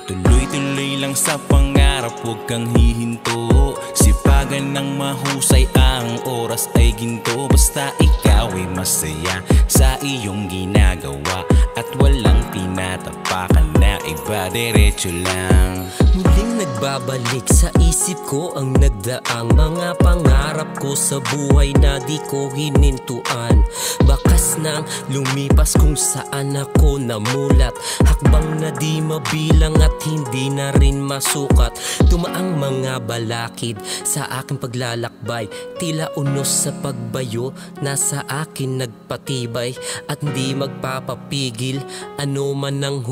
Tuloy-tuloy lang sa pangarap, huwag kang hihinto. Sipagan ng mahusay, ang oras ay ginto. Basta ikaw ay masaya sa iyong ginagawa at walang tinatapakan na iba, diretso lang. Muling nagbabalik sa isip ko ang nagdaang mga pangarap ko sa buhay na di ko hinintuan. Bakas nang lumipas kung saan ako namulat, hakbang na di mabilang at hindi na rin masukat. Tumaang mga balakid sa aking paglalakbay, tila unos sa pagbayo na sa akin nagpatibay at hindi magpapapigil ano man ang